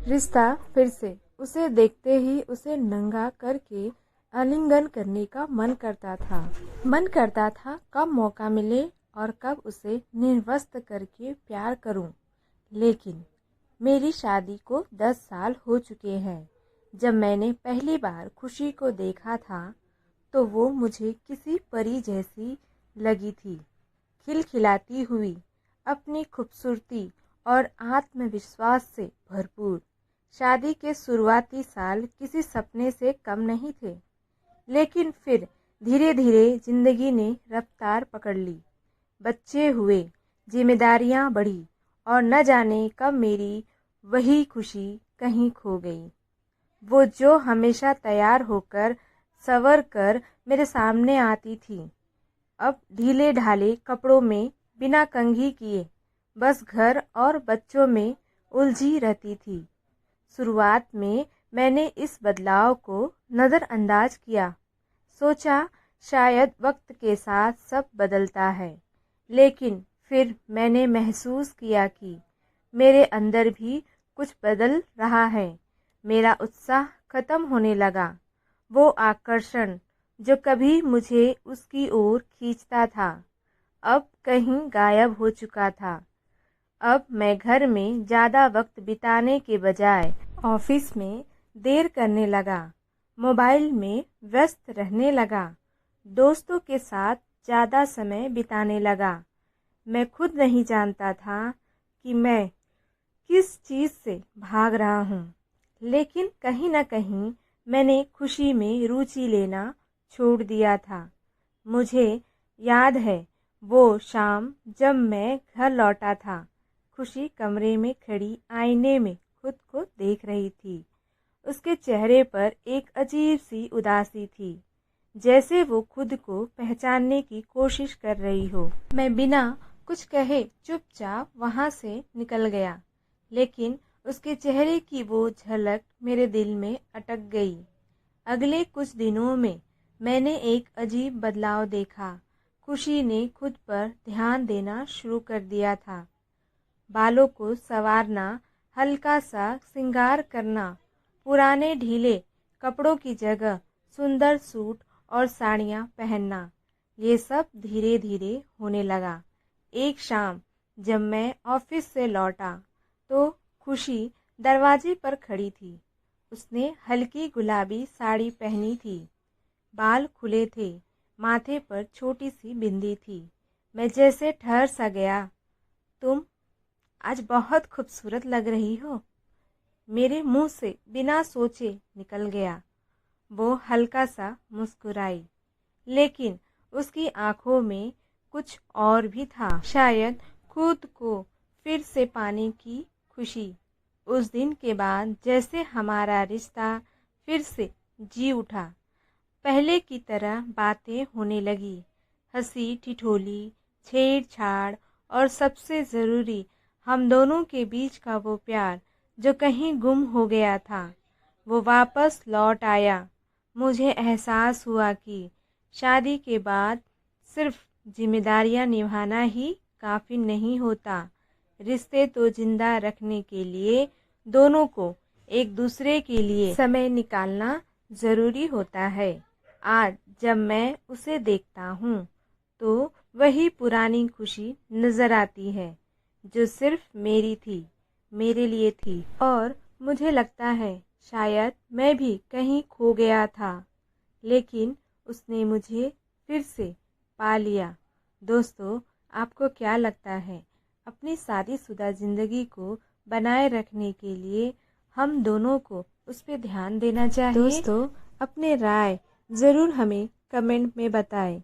रिश्ता फिर से। उसे देखते ही उसे नंगा करके आलिंगन करने का मन करता था कब मौका मिले और कब उसे निर्वस्त्र करके प्यार करूं। लेकिन मेरी शादी को 10 साल हो चुके हैं। जब मैंने पहली बार खुशी को देखा था तो वो मुझे किसी परी जैसी लगी थी, खिलखिलाती हुई, अपनी खूबसूरती और आत्मविश्वास से भरपूर। शादी के शुरुआती साल किसी सपने से कम नहीं थे, लेकिन फिर धीरे धीरे जिंदगी ने रफ्तार पकड़ ली। बच्चे हुए, जिम्मेदारियां बढ़ी और न जाने कब मेरी वही खुशी कहीं खो गई। वो जो हमेशा तैयार होकर संवर कर मेरे सामने आती थी, अब ढीले ढाले कपड़ों में बिना कंघी किए बस घर और बच्चों में उलझी रहती थी। शुरुआत में मैंने इस बदलाव को नज़रअंदाज किया, सोचा शायद वक्त के साथ सब बदलता है। लेकिन फिर मैंने महसूस किया कि मेरे अंदर भी कुछ बदल रहा है। मेरा उत्साह खत्म होने लगा। वो आकर्षण जो कभी मुझे उसकी ओर खींचता था, अब कहीं गायब हो चुका था। अब मैं घर में ज़्यादा वक्त बिताने के बजाय ऑफिस में देर करने लगा, मोबाइल में व्यस्त रहने लगा, दोस्तों के साथ ज़्यादा समय बिताने लगा। मैं खुद नहीं जानता था कि मैं किस चीज़ से भाग रहा हूँ, लेकिन कहीं न कहीं मैंने खुशी में रुचि लेना छोड़ दिया था। मुझे याद है वो शाम जब मैं घर लौटा था, खुशी कमरे में खड़ी आईने में खुद को देख रही थी। उसके चेहरे पर एक अजीब सी उदासी थी, जैसे वो खुद को पहचानने की कोशिश कर रही हो। मैं बिना कुछ कहे चुपचाप वहाँ से निकल गया, लेकिन उसके चेहरे की वो झलक मेरे दिल में अटक गई। अगले कुछ दिनों में मैंने एक अजीब बदलाव देखा। खुशी ने खुद पर ध्यान देना शुरू कर दिया था। बालों को संवारना, हल्का सा श्रृंगार करना, पुराने ढीले कपड़ों की जगह सुंदर सूट और साड़ियाँ पहनना, ये सब धीरे धीरे होने लगा। एक शाम जब मैं ऑफिस से लौटा तो खुशी दरवाजे पर खड़ी थी। उसने हल्की गुलाबी साड़ी पहनी थी, बाल खुले थे, माथे पर छोटी सी बिंदी थी। मैं जैसे ठहर सा गया। तुम आज बहुत खूबसूरत लग रही हो, मेरे मुंह से बिना सोचे निकल गया। वो हल्का सा मुस्कुराई, लेकिन उसकी आंखों में कुछ और भी था, शायद खुद को फिर से पाने की खुशी। उस दिन के बाद जैसे हमारा रिश्ता फिर से जी उठा। पहले की तरह बातें होने लगी, हंसी ठिठोली, छेड़छाड़ और सबसे ज़रूरी हम दोनों के बीच का वो प्यार जो कहीं गुम हो गया था, वो वापस लौट आया। मुझे एहसास हुआ कि शादी के बाद सिर्फ जिम्मेदारियां निभाना ही काफ़ी नहीं होता। रिश्ते तो जिंदा रखने के लिए दोनों को एक दूसरे के लिए समय निकालना ज़रूरी होता है। आज जब मैं उसे देखता हूँ तो वही पुरानी खुशी नज़र आती है जो सिर्फ मेरी थी, मेरे लिए थी। और मुझे लगता है शायद मैं भी कहीं खो गया था, लेकिन उसने मुझे फिर से पा लिया। दोस्तों, आपको क्या लगता है, अपनी शादीशुदा ज़िंदगी को बनाए रखने के लिए हम दोनों को उस पर ध्यान देना चाहिए? दोस्तों, अपने राय ज़रूर हमें कमेंट में बताएं।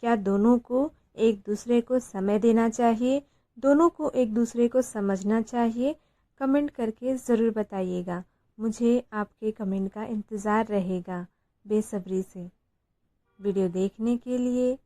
क्या दोनों को एक दूसरे को समय देना चाहिए, दोनों को एक दूसरे को समझना चाहिए? कमेंट करके ज़रूर बताइएगा। मुझे आपके कमेंट का इंतज़ार रहेगा बेसब्री से। वीडियो देखने के लिए